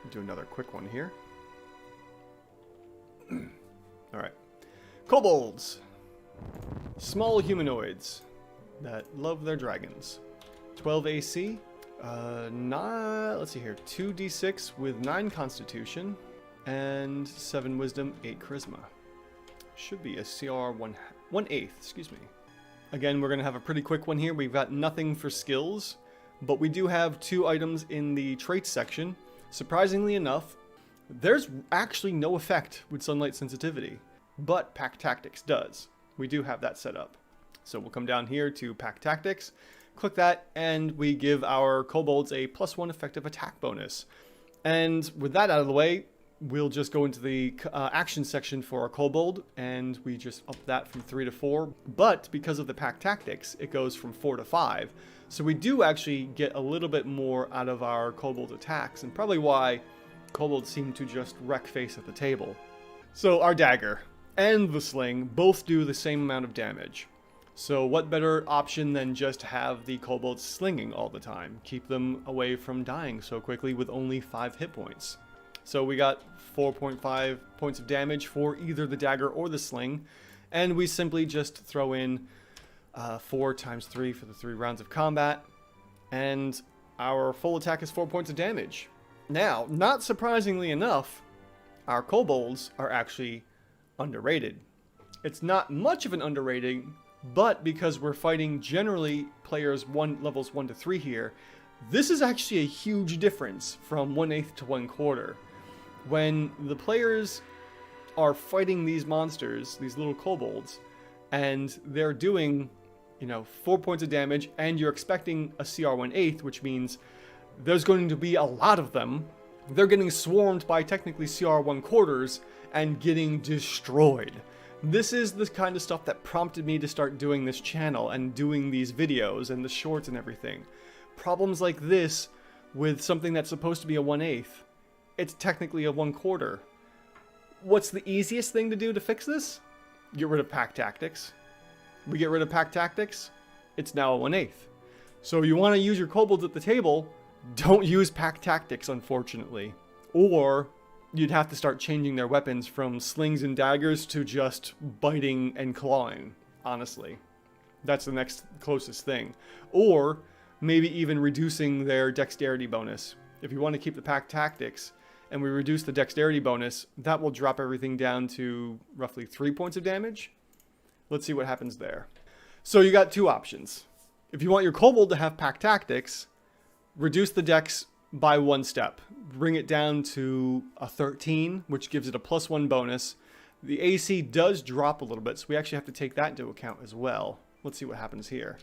Do another quick one here. Alright. Kobolds. Small humanoids that love their dragons. 12 AC. Let's see here. 2d6 with 9 constitution and 7 wisdom, 8 charisma. Should be a CR 1/8, excuse me. Again, we're going to have a pretty quick one here. We've got nothing for skills, but we do have 2 items in the traits section. Surprisingly enough, there's actually no effect with sunlight sensitivity, but Pack Tactics does. We do have that set up. So we'll come down here to Pack Tactics, click that, and we give our kobolds a +1 effective attack bonus. And with that out of the way, we'll just go into the action section for our kobold, and we just up that from 3 to 4. But because of the Pack Tactics, it goes from 4 to 5. So we do actually get a little bit more out of our kobold attacks, and probably why kobolds seem to just wreck face at the table. So our dagger and the sling both do the same amount of damage. So what better option than just have the kobolds slinging all the time? Keep them away from dying so quickly with only 5 hit points. So we got 4.5 points of damage for either the dagger or the sling. And we simply just throw in 4 times 3 for the 3 rounds of combat. And our full attack is 4 points of damage. Now, not surprisingly enough, our kobolds are actually underrated. It's not much of an underrating, but because we're fighting generally players levels 1 to 3 here, this is actually a huge difference from 1/8 to 1/4. When the players are fighting these monsters, these little kobolds, and they're doing, 4 points of damage, and you're expecting a CR 1/8, which means there's going to be a lot of them. They're getting swarmed by technically CR 1/4 and getting destroyed. This is the kind of stuff that prompted me to start doing this channel and doing these videos and the shorts and everything. Problems like this with something that's supposed to be a 1/8, it's technically a 1/4. What's the easiest thing to do to fix this? Get rid of Pack Tactics. We get rid of Pack Tactics, it's now a 1/8. So you want to use your kobolds at the table, don't use Pack Tactics, unfortunately. Or you'd have to start changing their weapons from slings and daggers to just biting and clawing, honestly. That's the next closest thing. Or maybe even reducing their dexterity bonus. If you want to keep the Pack Tactics and we reduce the dexterity bonus, that will drop everything down to roughly 3 points of damage. Let's see what happens there. So you got 2 options. If you want your kobold to have Pack Tactics, reduce the dex by 1 step. Bring it down to a 13, which gives it a +1 bonus. The AC does drop a little bit, so we actually have to take that into account as well. Let's see what happens here.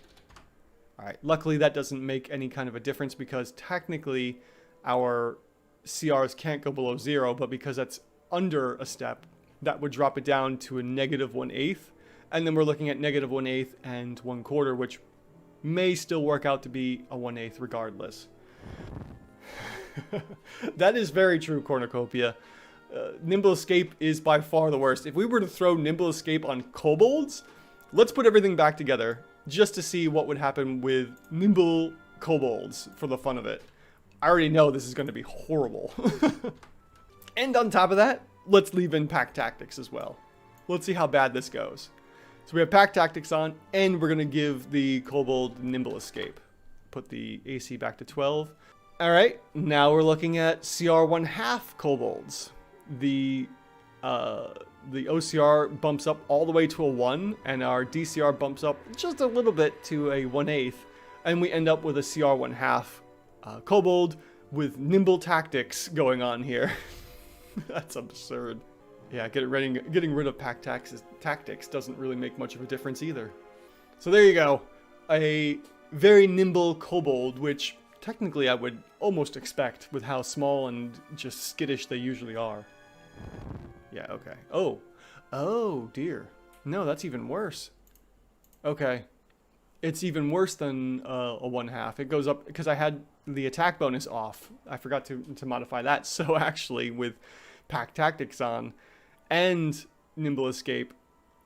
Alright, luckily that doesn't make any kind of a difference because technically our CRs can't go below 0, but because that's under a step, that would drop it down to a -1/8. And then we're looking at -1/8 and 1/4, which may still work out to be a 1/8 regardless. That is very true, Cornucopia. Nimble Escape is by far the worst. If we were to throw Nimble Escape on kobolds, let's put everything back together just to see what would happen with Nimble Kobolds for the fun of it. I already know this is going to be horrible. And on top of that, let's leave in Pack Tactics as well. Let's see how bad this goes. So we have Pack Tactics on, and we're going to give the Kobold Nimble Escape. Put the AC back to 12. Alright, now we're looking at CR 1/2 kobolds. The OCR bumps up all the way to a 1, and our DCR bumps up just a little bit to a 1/8, and we end up with a CR 1/2 kobold with nimble tactics going on here. That's absurd. Yeah, getting rid of Pack Tactics doesn't really make much of a difference either. So there you go. A very nimble kobold, which technically I would almost expect with how small and just skittish they usually are. Yeah, okay. Oh dear. No, that's even worse. Okay. It's even worse than a 1/2. It goes up because I had the attack bonus off. I forgot to modify that. So actually with Pack Tactics on and Nimble Escape,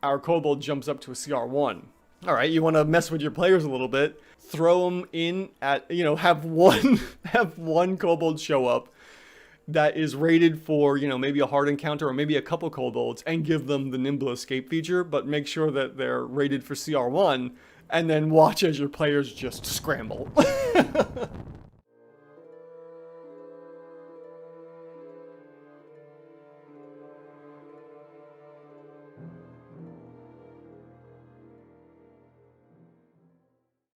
our kobold jumps up to a CR 1. All right, you want to mess with your players a little bit, throw them in at, have one kobold show up, that is rated for, you know, maybe a hard encounter or maybe a couple kobolds, and give them the nimble escape feature, but make sure that they're rated for CR1, and then watch as your players just scramble.